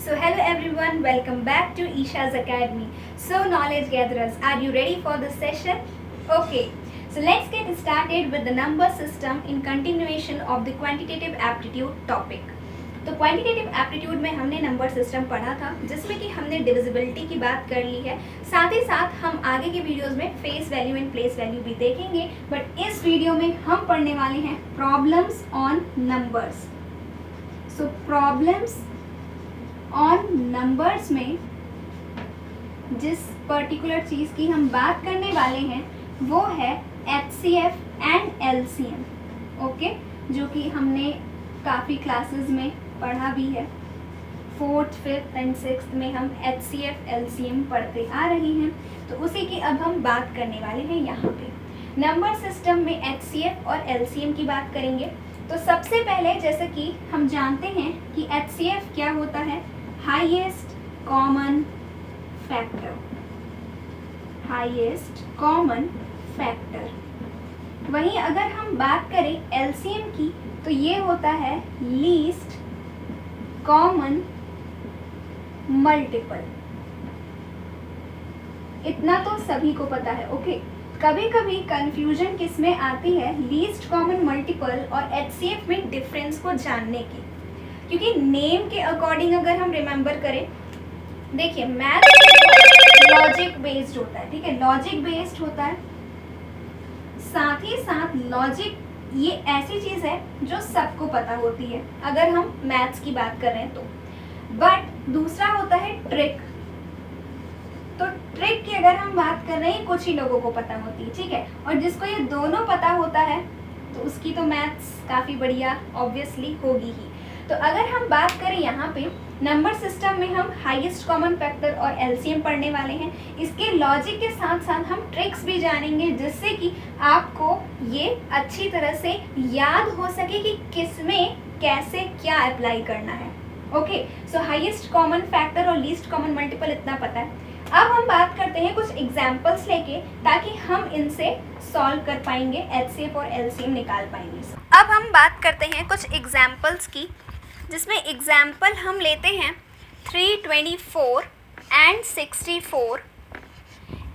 So hello everyone, welcome back to Isha's Academy. So knowledge gatherers, are you ready for this session? Okay, so let's get started with the number system in continuation of the quantitative aptitude topic. तो quantitative aptitude में हमने number system पढ़ा था जिसमें कि हमने divisibility की बात कर ली है। साथ ही साथ हम आगे के वीडियोस में face value and place value भी देखेंगे, बट इस वीडियो में हम पढ़ने वाले हैं problems on numbers. So problems on numbers में जिस पर्टिकुलर चीज़ की हम बात करने वाले हैं वो है HCF एंड LCM। ओके, जो कि हमने काफ़ी क्लासेस में पढ़ा भी है। 4th, 5th एंड 6th में हम HCF LCM पढ़ते आ रहे हैं, तो उसी की अब हम बात करने वाले हैं यहाँ पे। नंबर सिस्टम में HCF और LCM की बात करेंगे। तो सबसे पहले जैसे कि हम जानते हैं कि HCF क्या होता है, highest common factor. Highest common factor. वहीं अगर हम बात करें LCM की तो ये होता है लीस्ट कॉमन मल्टीपल। इतना तो सभी को पता है। ओके, कभी कभी कंफ्यूजन किस में आती है, लीस्ट कॉमन मल्टीपल और HCF में डिफरेंस को जानने की, क्योंकि नेम के अकॉर्डिंग अगर हम रिमेंबर करें, देखिए मैथ लॉजिक बेस्ड होता है, ठीक है, लॉजिक बेस्ड होता है। साथ ही साथ लॉजिक ये ऐसी चीज़ है जो सबको पता होती है अगर हम मैथ्स की बात कर रहे हैं तो। बट दूसरा होता है ट्रिक। तो ट्रिक की अगर हम बात कर रहे हैं कुछ ही लोगों को पता होती है, ठीक है, और जिसको ये दोनों पता होता है तो उसकी तो मैथ्स काफ़ी बढ़िया ऑब्वियसली होगी ही। तो अगर हम बात करें यहाँ पे नंबर सिस्टम में हम हाईएस्ट कॉमन फैक्टर और LCM पढ़ने वाले हैं। इसके लॉजिक के साथ साथ हम ट्रिक्स भी जानेंगे जिससे कि आपको ये अच्छी तरह से याद हो सके कि किसमें कैसे क्या अप्लाई करना है। ओके, सो हाईएस्ट कॉमन फैक्टर और लीस्ट कॉमन मल्टीपल इतना पता है। अब हम बात करते हैं कुछ एग्जाम्पल्स लेके, ताकि हम इनसे सॉल्व कर पाएंगे, HCF और LCM निकाल पाएंगे। अब हम बात करते हैं कुछ एग्जाम्पल्स की, जिसमें एग्जाम्पल हम लेते हैं 324 एंड 64।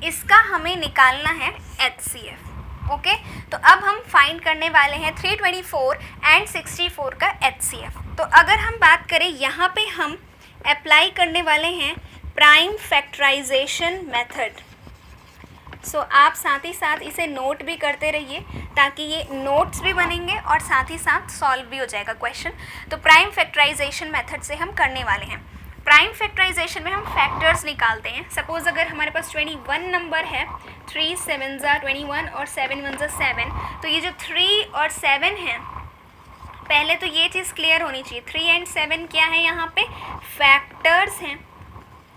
इसका हमें निकालना है HCF। ओके, तो अब हम फाइंड करने वाले हैं 324 एंड 64 का HCF। तो अगर हम बात करें यहाँ पे हम अप्लाई करने वाले हैं प्राइम फैक्टराइजेशन मेथड। सो आप साथ ही साथ इसे नोट भी करते रहिए ताकि ये नोट्स भी बनेंगे और साथ ही साथ सॉल्व भी हो जाएगा क्वेश्चन। तो प्राइम फैक्टराइजेशन मेथड से हम करने वाले हैं। प्राइम फैक्टराइजेशन में हम फैक्टर्स निकालते हैं। सपोज अगर हमारे पास 21 नंबर है, 3 7 21 और 7 1 7, तो ये जो 3 और 7 हैं, पहले तो ये चीज़ क्लियर होनी चाहिए, 3 एंड 7 क्या है यहाँ पे, फैक्टर्स हैं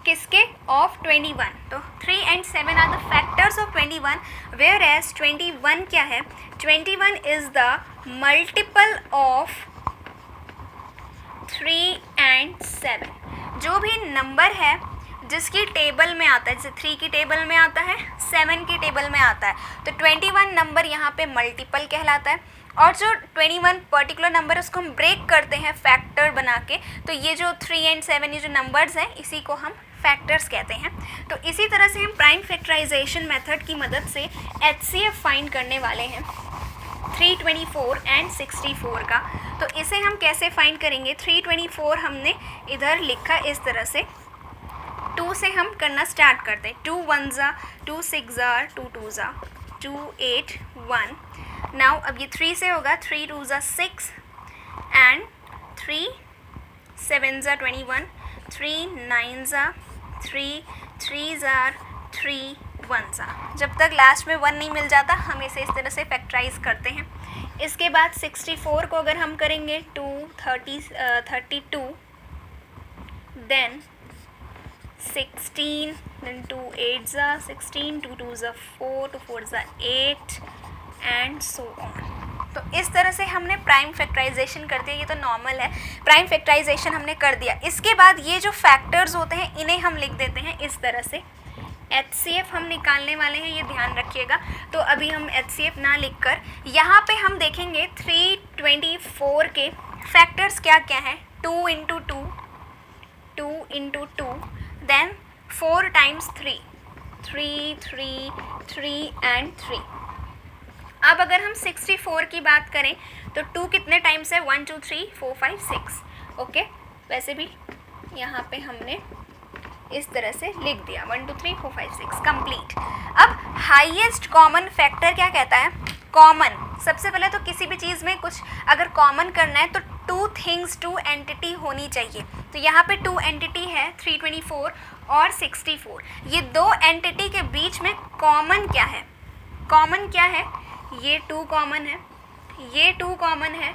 किसके, ऑफ 21। तो 3 and 7 are the factors of 21, whereas 21 क्या है, 21 is the multiple of 3 and 7। जो भी नंबर है जिसकी टेबल में आता है, जैसे 3 की टेबल में आता है, 7 की टेबल में आता है, तो 21 नंबर यहाँ पे मल्टीपल कहलाता है। और जो 21 पर्टिकुलर नंबर है उसको हम ब्रेक करते हैं फैक्टर बना के, तो ये जो 3 एंड 7 ये जो नंबर्स हैं इसी को हम फैक्टर्स कहते हैं। तो इसी तरह से हम प्राइम फैक्टराइजेशन मेथड की मदद से HCF फाइंड करने वाले हैं 324 एंड 64 का। तो इसे हम कैसे फाइंड करेंगे, 324 हमने इधर लिखा इस तरह से, 2 से हम करना स्टार्ट करते हैं, 2 1 ज़ा, 2 6 ज़ा, 2 2 ज़ा, 2 8 1। नाउ अब ये 3 से होगा, 3 2 ज़ा 6 एंड 3 7 ज़ा 21, 3 9 ज़ा 3, 3 ज़ा 3 1 ज़ा। जब तक लास्ट में 1 नहीं मिल जाता हम इसे इस तरह से फैक्टराइज करते हैं। इसके बाद 64 को अगर हम करेंगे 2 32, देन 16, then 2 8 ज़ा 16, 2 2 ज़ा 4, 2 4 ज़ा 8 एंड सो ऑन। तो इस तरह से हमने प्राइम फैक्टराइजेशन कर दिया। ये तो नॉर्मल है, प्राइम फैक्टराइजेशन हमने कर दिया। इसके बाद ये जो फैक्टर्स होते हैं इन्हें हम लिख देते हैं इस तरह से। HCF हम निकालने वाले हैं, ये ध्यान रखिएगा। तो अभी हम HCF ना लिखकर यहाँ पे हम देखेंगे 324 के फैक्टर्स क्या क्या हैं, 2 × 2, 2 into 2, then 4 times 3, 3, 3, 3 and 3. अब अगर हम 64 की बात करें तो 2 कितने टाइम्स है? 1, 2, 3, 4, 5, 6. ओके, वैसे भी यहाँ पे हमने इस तरह से लिख दिया 1, 2, 3, 4, 5, 6 कंप्लीट. अब हाईएस्ट कॉमन फैक्टर क्या कहता है? कॉमन. सबसे पहले तो किसी भी चीज़ में कुछ अगर कॉमन करना है तो 2 थिंग्स, 2 एंटिटी होनी चाहिए. तो यहाँ पे 2 एंटिटी है 324 और 64. ये 2 एंटिटी के बीच में कॉमन क्या है? कॉमन क्या है? ये 2 कॉमन है, ये 2 कॉमन है.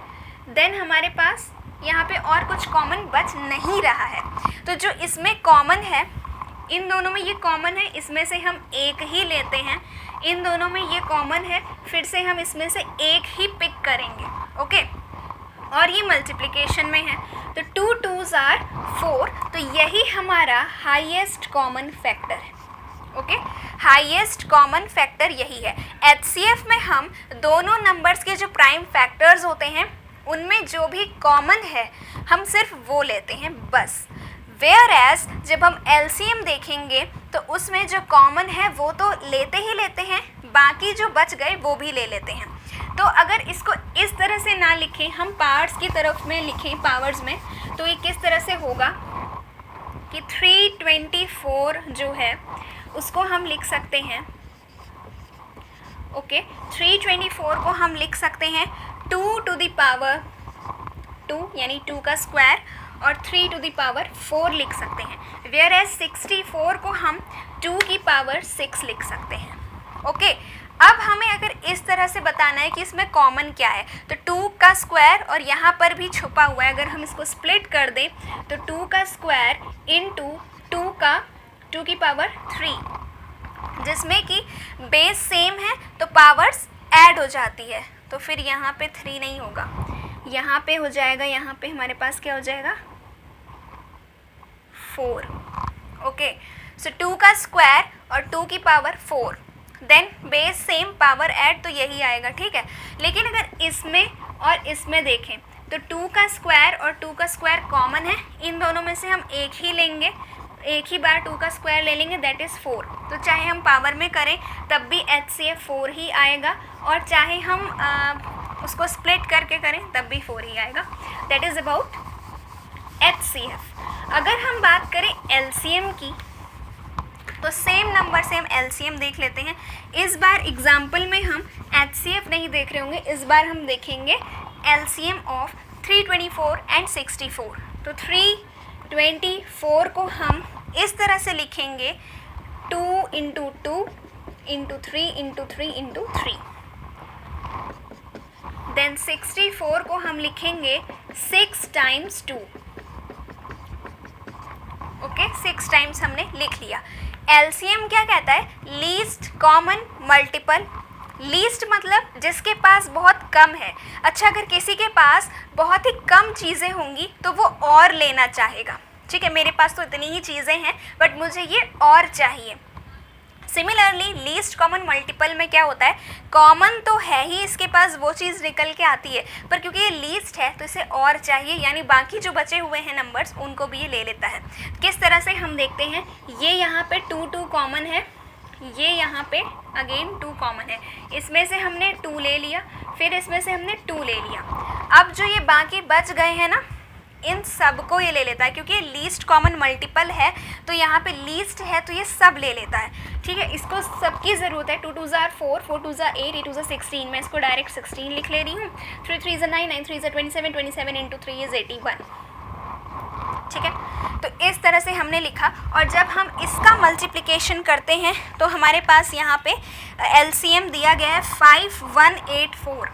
देन हमारे पास यहाँ पे और कुछ कॉमन बच नहीं रहा है. तो जो इसमें कॉमन है, इन दोनों में ये कॉमन है, इसमें से हम एक ही लेते हैं. इन दोनों में ये कॉमन है, फिर से हम इसमें से एक ही पिक करेंगे. ओके, और ये मल्टीप्लिकेशन में है तो 2 2s are 4. तो यही हमारा हाईएस्ट कॉमन फैक्टर है. ओके, हाईएस्ट कॉमन फैक्टर यही है. एचसीएफ में हम दोनों नंबर्स के जो प्राइम फैक्टर्स होते हैं उनमें जो भी कॉमन है हम सिर्फ वो लेते हैं बस. वेयर एज जब हम एलसीएम देखेंगे तो उसमें जो कॉमन है वो तो लेते ही लेते हैं, बाकी जो बच गए वो भी ले लेते हैं. तो अगर इसको इस तरह से ना लिखें, हम पावर्स की तरफ में लिखें पावर्स में, तो ये किस तरह से होगा कि 324 जो है उसको हम लिख सकते हैं. ओके, 324 को हम लिख सकते हैं 2 to the power 2 यानी 2 का स्क्वायर और 3 to the power 4 लिख सकते हैं. वेयर एज 64 को हम 2 की पावर 6 लिख सकते हैं. ओके, अब हमें अगर इस तरह से बताना है कि इसमें कॉमन क्या है तो 2 का स्क्वायर और यहाँ पर भी छुपा हुआ है. अगर हम इसको स्प्लिट कर दें तो 2 का स्क्वायर इंटू 2 की पावर 3, जिसमें कि बेस सेम है तो पावर्स ऐड हो जाती है. तो फिर यहाँ पे 3 नहीं होगा, यहाँ पे हो जाएगा, यहाँ पे हमारे पास क्या हो जाएगा 4. ओके, सो 2 का स्क्वायर और 2 की power 4, then base same power add, तो यही आएगा. ठीक है, लेकिन अगर इसमें और इसमें देखें तो 2 का स्क्वायर और 2 का स्क्वायर कॉमन है. इन दोनों में से हम एक ही लेंगे, एक ही बार 2 का स्क्वायर ले लेंगे, दैट इज़ 4. तो चाहे हम पावर में करें तब भी HCF 4 ही आएगा, और चाहे हम उसको स्प्लिट करके करें तब भी 4 ही आएगा. That is about HCF. अगर हम बात करें LCM की तो सेम नंबर से हम LCM देख लेते हैं. इस बार एग्जाम्पल में हम HCF नहीं देख रहे होंगे, इस बार हम देखेंगे LCM ऑफ 324 एंड 64. तो 324 को हम इस तरह से लिखेंगे 2 into 2 into 3 into 3 into 3. Then 64 को हम लिखेंगे 6 टाइम्स 2. ओके, 6 टाइम्स हमने लिख लिया. एलसीएम क्या कहता है? Least common multiple. लीस्ट मतलब जिसके पास बहुत कम है. अच्छा, अगर किसी के पास बहुत ही कम चीज़ें होंगी तो वो और लेना चाहेगा. ठीक है, मेरे पास तो इतनी ही चीज़ें हैं बट मुझे ये और चाहिए. सिमिलरली लीस्ट कॉमन मल्टीपल में क्या होता है? कॉमन तो है ही, इसके पास वो चीज़ निकल के आती है, पर क्योंकि ये लीस्ट है तो इसे और चाहिए, यानी बाकी जो बचे हुए हैं नंबर्स उनको भी ये ले लेता है. किस तरह से हम देखते हैं, ये यहाँ पे 2 कॉमन है, ये यहाँ पे अगेन 2 कॉमन है. इसमें से हमने 2 ले लिया, फिर इसमें से हमने 2 ले लिया. अब जो ये बाकी बच गए हैं ना, इन सब को ये ले लेता है, क्योंकि लीस्ट कॉमन मल्टीपल है तो यहाँ पे लीस्ट है तो ये सब ले लेता है. ठीक है, इसको सबकी ज़रूरत है. 2 2s are 4, 4 2s are 8, 8 2s are 16. मैं इसको डायरेक्ट 16 लिख ले रही हूँ. 3 3s are 9, 9 3s are 27, 27 into 3 is 81. ठीक है, तो इस तरह से हमने लिखा. और जब हम इसका मल्टीप्लिकेशन करते हैं तो हमारे पास यहाँ पे LCM दिया गया है 5184.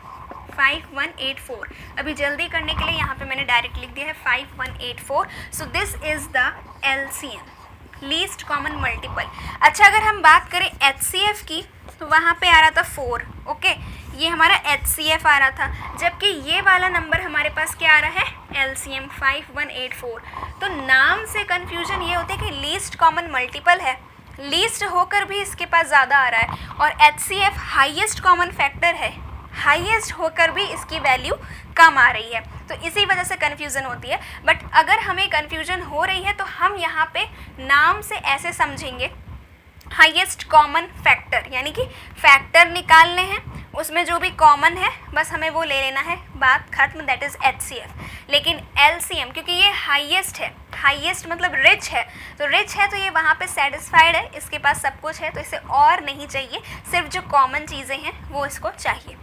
5184. अभी जल्दी करने के लिए यहाँ पे मैंने डायरेक्ट लिख दिया है 5184. So this is the LCM, least common multiple. अच्छा, अगर हम बात करें HCF की तो वहाँ पे आ रहा था 4. ओके, ये हमारा HCF आ रहा था, जबकि ये वाला नंबर हमारे पास क्या आ रहा है? LCM 5184. तो नाम से कन्फ्यूजन ये होती है कि लीस्ट कॉमन मल्टीपल है, लीस्ट होकर भी इसके पास ज़्यादा आ रहा है, और HCF हाईएस्ट कॉमन फैक्टर है, हाईएस्ट होकर भी इसकी वैल्यू कम आ रही है, तो इसी वजह से कन्फ्यूज़न होती है। बट अगर हमें कन्फ्यूज़न हो रही है तो हम यहाँ पे नाम से ऐसे समझेंगे, हाईएस्ट कॉमन फैक्टर, यानी कि फैक्टर निकालने हैं, उसमें जो भी कॉमन है बस हमें वो ले लेना है, बात खत्म, दैट इज़ HCF। लेकिन LCM क्योंकि ये हाईएस्ट है, हाईएस्ट मतलब रिच है, तो रिच है तो ये वहाँ पे सेटिस्फाइड है, इसके पास सब कुछ है, तो इसे और नहीं चाहिए, सिर्फ जो कॉमन चीज़ें हैं वो इसको चाहिए।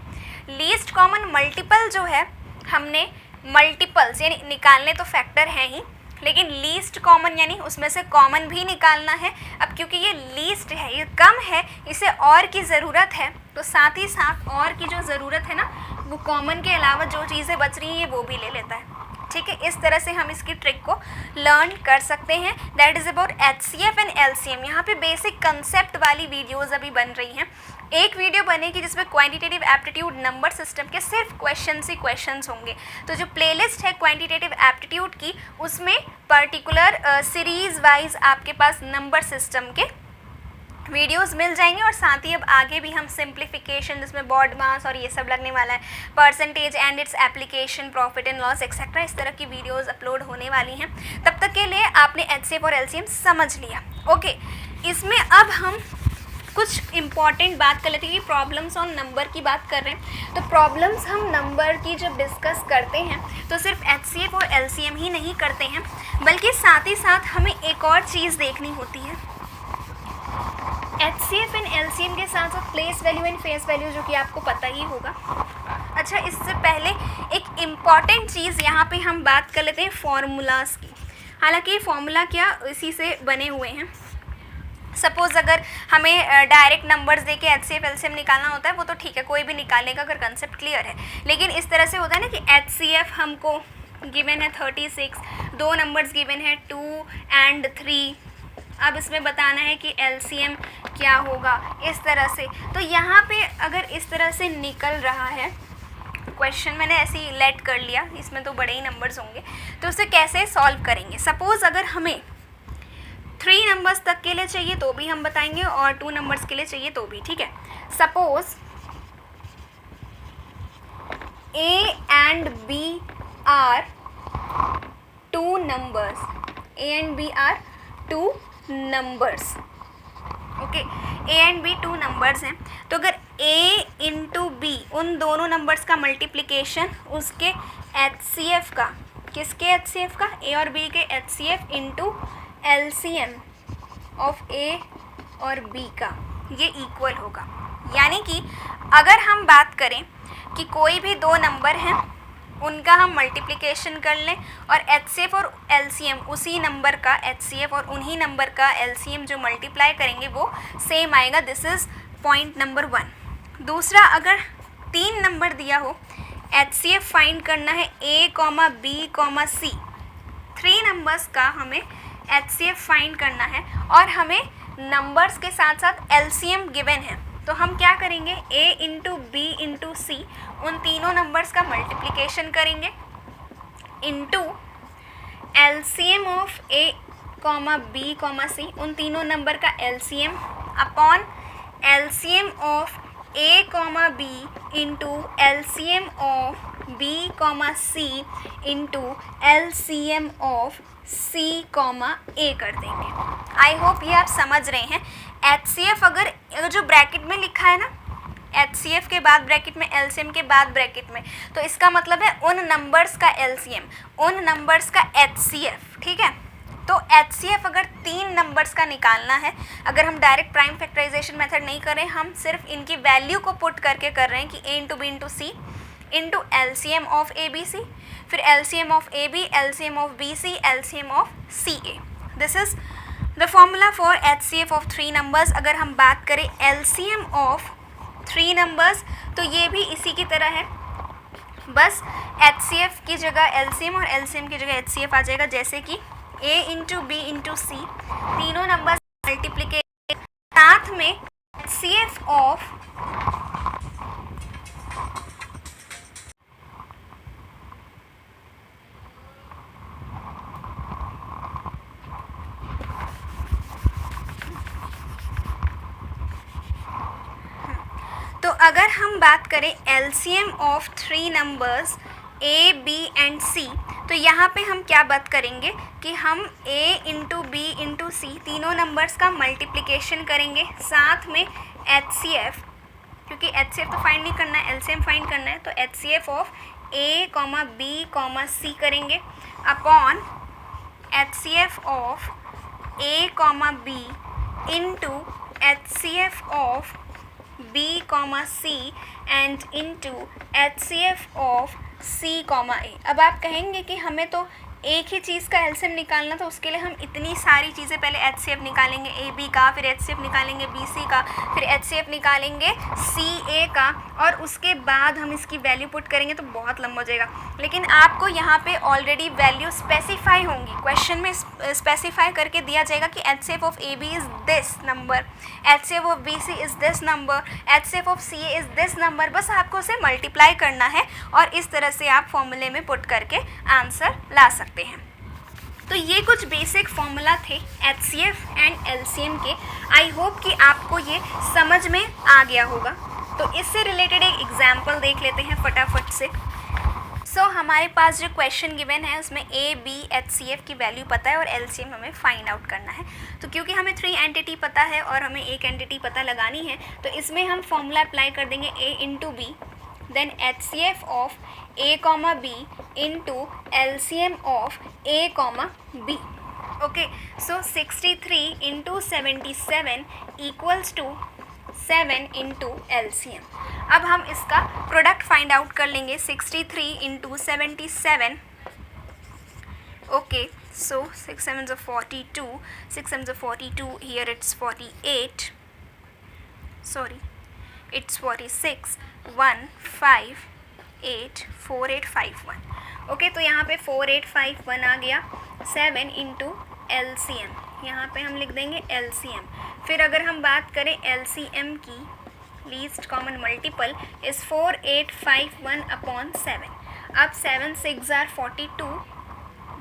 लीस्ट कॉमन मल्टीपल जो है, हमने मल्टीपल्स यानी निकालने तो फैक्टर हैं ही, लेकिन लीस्ट कॉमन यानी उसमें से कॉमन भी निकालना है। अब क्योंकि ये लीस्ट है, ये कम है, इसे और की ज़रूरत है, तो साथ ही साथ और की जो ज़रूरत है ना, वो कॉमन के अलावा जो चीज़ें बच रही हैं ये वो भी ले लेता है। ठीक है, इस तरह से हम इसकी ट्रिक को लर्न कर सकते हैं। That is about HCF and LCM। यहाँ पे बेसिक कंसेप्ट वाली वीडियोज़ अभी बन रही हैं। एक वीडियो बनेगी जिसमें क्वांटिटेटिव एप्टीट्यूड नंबर सिस्टम के सिर्फ क्वेश्चंस ही क्वेश्चंस होंगे। तो जो प्लेलिस्ट है क्वांटिटेटिव एप्टीट्यूड की, उसमें पर्टिकुलर सीरीज़ वाइज आपके पास नंबर सिस्टम के वीडियोस मिल जाएंगे, और साथ ही अब आगे भी हम सिंप्लीफिकेशन जिसमें बॉड मास और ये सब लगने वाला है, percentage and its application, profit and loss etcetera, इस तरह की वीडियोस अपलोड होने वाली हैं। तब तक के लिए आपने HCF और LCM समझ लिया। ओके, इसमें अब हम कुछ इम्पॉर्टेंट बात कर लेते हैं कि प्रॉब्लम्स ऑन नंबर की बात कर रहे हैं। तो प्रॉब्लम्स हम नंबर की जब डिस्कस करते हैं तो सिर्फ HCF और LCM ही नहीं करते हैं, बल्कि साथ ही साथ हमें एक और चीज़ देखनी होती है। HCF एंड LCM के साथ साथ place value and face value, जो कि आपको पता ही होगा। अच्छा, इससे पहले एक इम्पॉर्टेंट चीज़ यहाँ पे हम बात कर लेते हैं फॉर्मूलाज़ की। हालांकि ये फॉर्मूला क्या इसी से बने हुए हैं। सपोज़ अगर हमें डायरेक्ट नंबर्स दे के HCF LCM निकालना होता है वो तो ठीक है, कोई भी निकालेगा अगर कंसेप्ट क्लियर है। लेकिन इस तरह से होता है ना कि HCF हमको गिवन है 36, दो नंबर्स गिवन है 2 and 3, अब इसमें बताना है कि LCM क्या होगा, इस तरह से। तो यहाँ पे अगर इस तरह से निकल रहा है क्वेश्चन, मैंने ऐसे ही लेट कर लिया, इसमें तो बड़े ही नंबर्स होंगे, तो उसे कैसे सॉल्व करेंगे। सपोज़ अगर हमें 3 नंबर्स तक के लिए चाहिए तो भी हम बताएंगे, और 2 नंबर्स के लिए चाहिए तो भी, ठीक है। Suppose A and B are 2 numbers, A and B are 2 numbers. Okay, A and B 2 numbers हैं, तो अगर A इंटू B उन दोनों नंबर्स का मल्टीप्लिकेशन उसके HCF का, किसके HCF का, A और B के HCF into LCM of A और B का, ये इक्वल होगा। यानी कि अगर हम बात करें कि कोई भी दो नंबर हैं, उनका हम मल्टीप्लिकेशन कर लें और HCF और LCM उसी नंबर का HCF और उन्हीं नंबर का LCM जो मल्टीप्लाई करेंगे वो सेम आएगा। This is point number 1। दूसरा, अगर 3 नंबर दिया हो, HCF फाइंड करना है A, B, C, 3 नंबर्स का हमें HCF फाइंड करना है, और हमें नंबर्स के साथ साथ LCM गिवन है, तो हम क्या करेंगे, A into B into C उन तीनों नंबर्स का मल्टीप्लिकेशन करेंगे into LCM of A, B, C उन तीनों नंबर का LCM upon LCM of A, B into LCM of B, C into LCM of C, A कर देंगे। आई होप ये आप समझ रहे हैं। HCF अगर जो ब्रैकेट में लिखा है ना, HCF के बाद ब्रैकेट में, LCM के बाद ब्रैकेट में, तो इसका मतलब है उन नंबर्स का LCM, उन नंबर्स का HCF, ठीक है। तो HCF अगर 3 नंबर्स का निकालना है, अगर हम डायरेक्ट प्राइम फैक्टराइजेशन मेथड नहीं कर रहे, हम सिर्फ इनकी वैल्यू को पुट करके कर रहे हैं कि A into B into C into LCM of ABC, फिर LCM of AB, LCM of BC, LCM of CA। This is the formula for HCF of 3 numbers. अगर हम बात करें LCM ऑफ 3 नंबर्स, तो ये भी इसी की तरह है, बस HCF की जगह LCM और LCM की जगह HCF आ जाएगा। जैसे कि A into B into C, तीनों नंबर्स मल्टीप्लिकेशन, साथ में HCF ऑफ तो अगर हम बात करें LCM of 3 numbers A, B and C, तो यहाँ पे हम क्या बात करेंगे कि हम A इंटू बी इंटू सी तीनों नंबर्स का मल्टीप्लिकेशन करेंगे, साथ में HCF, क्योंकि HCF तो फाइंड नहीं करना है, LCM फाइंड करना है, तो HCF of A, B, C करेंगे upon HCF of A, B into HCF of B, C and into HCF of C, A। अब आप कहेंगे कि हमें तो एक ही चीज़ का एलसीएम निकालना, तो उसके लिए हम इतनी सारी चीज़ें पहले HCF निकालेंगे AB का, फिर HCF निकालेंगे BC का, फिर HCF निकालेंगे CA का, और उसके बाद हम इसकी वैल्यू पुट करेंगे तो बहुत लंबा हो जाएगा। लेकिन आपको यहाँ पे ऑलरेडी वैल्यू स्पेसिफाई होंगी, क्वेश्चन में स्पेसिफाई करके दिया जाएगा कि HCF of AB is this number, HCF of BC is this number, HCF of CA is this number. बस आपको उसे मल्टीप्लाई करना है और इस तरह से आप फॉर्मूले में पुट करके आंसर ला सकते हैं। तो ये कुछ बेसिक फॉर्मूला थे HCF एंड LCM के। आई होप कि आपको ये समझ में आ गया होगा। तो इससे रिलेटेड एक एग्जाम्पल देख लेते हैं फटाफट से। हमारे पास जो क्वेश्चन गिवन है उसमें A, B, HCF की वैल्यू पता है और LCM हमें फाइंड आउट करना है। तो क्योंकि हमें 3 एंटिटी पता है और हमें एक एंटिटी पता लगानी है, तो इसमें हम फॉर्मूला अप्लाई कर देंगे A into B, then HCF of A, B into LCM of A, B। Okay, so 63 into 77 equals to 7 into LCM। अब हम इसका प्रोडक्ट फाइंड आउट कर लेंगे। 63 into 77, okay, so 6 7 42, 6 7 42, here it's 48, sorry, it's 46, 1 5 8 4 8 5 1। Okay, तो यहाँ पे 4 8 5 1 आ गया। 7 into LCM, यहाँ पे हम लिख देंगे LCM। फिर अगर हम बात करें LCM की, least common multiple is 4 8 5 1 upon 7। अब 7 6 are 42,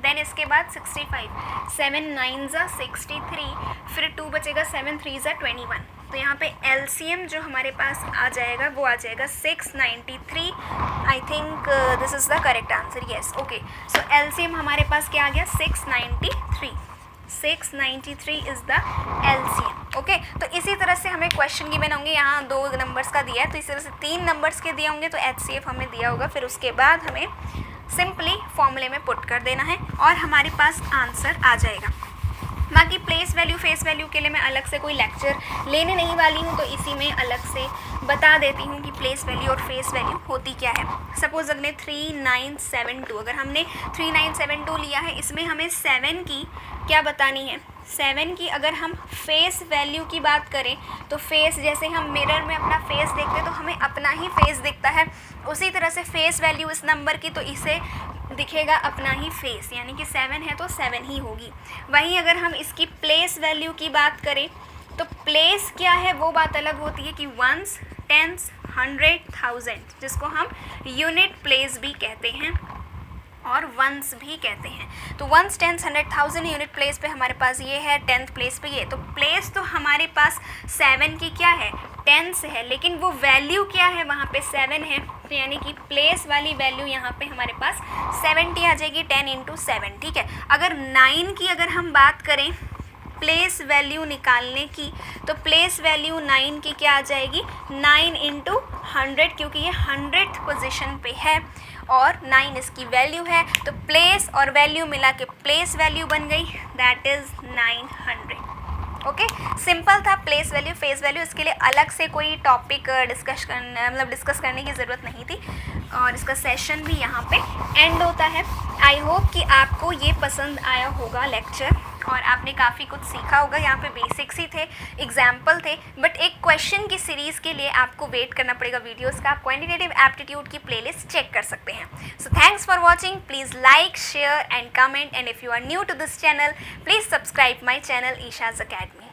देन इसके बाद 65, 7 9 are 63, फिर 2 बचेगा, 7 3 are 21। तो यहाँ पे LCM जो हमारे पास आ जाएगा वो आ जाएगा 693। I think this is the correct answer, yes. Okay, so LCM हमारे पास क्या आ गया, 693। 693 इज़ द LCM। ओके, तो इसी तरह से हमें क्वेश्चन गिवन होंगे। यहाँ 2 नंबर्स का दिया है, तो इसी तरह से 3 नंबर्स के दिए होंगे, तो HCF हमें दिया होगा। फिर उसके बाद हमें सिंपली फॉर्मूले में पुट कर देना है और हमारे पास आंसर आ जाएगा। बाकी प्लेस वैल्यू, फेस वैल्यू के लिए मैं अलग से कोई लेक्चर लेने नहीं वाली हूँ, तो इसी में अलग से बता देती हूँ कि प्लेस वैल्यू और फेस वैल्यू होती क्या है। सपोज़ अगले 3972, अगर हमने 3972 लिया है, इसमें हमें 7 की क्या बतानी है। 7 की अगर हम फेस वैल्यू की बात करें तो फेस, जैसे हम मिरर में अपना फेस देखते हैं तो हमें अपना ही फेस दिखता है, उसी तरह से फेस वैल्यू इस नंबर की, तो इसे दिखेगा अपना ही फेस, यानी कि 7 है तो 7 ही होगी। वहीं अगर हम इसकी प्लेस वैल्यू की बात करें तो प्लेस क्या है वो बात अलग होती है कि वंस, टेंस, 100, 1000, जिसको हम यूनिट प्लेस भी कहते हैं और वंस भी कहते हैं। तो वंस, टेंस, 100, 1000 यूनिट प्लेस पे हमारे पास ये है, 10th प्लेस पे ये। तो प्लेस तो हमारे पास 7 की क्या है, टेंस है, लेकिन वो वैल्यू क्या है वहाँ पे 7 है, तो यानी कि प्लेस वाली वैल्यू यहाँ पे हमारे पास 70 आ जाएगी, 10 इंटू 7, ठीक है। अगर 9 की अगर हम बात करें प्लेस वैल्यू निकालने की, तो प्लेस वैल्यू 9 की क्या आ जाएगी, 9 इंटू 100, क्योंकि ये 100th पोजीशन पे है और 9 इसकी वैल्यू है, तो प्लेस और वैल्यू मिला के प्लेस वैल्यू बन गई, दैट इज़ 900। ओके, सिंपल था प्लेस वैल्यू, फेस वैल्यू, इसके लिए अलग से कोई टॉपिक डिस्कस करने की ज़रूरत नहीं थी और इसका सेशन भी यहाँ पे एंड होता है। आई होप कि आपको ये पसंद आया होगा लेक्चर और आपने काफ़ी कुछ सीखा होगा। यहाँ पे बेसिक्स ही थे, एग्जाम्पल थे, बट एक क्वेश्चन की सीरीज़ के लिए आपको वेट करना पड़ेगा वीडियोस का। आप क्वांटिटेटिव एप्टीट्यूड की प्लेलिस्ट चेक कर सकते हैं। So thanks for watching, please like, share and comment, and if you are new to this channel please subscribe my channel Isha's academy.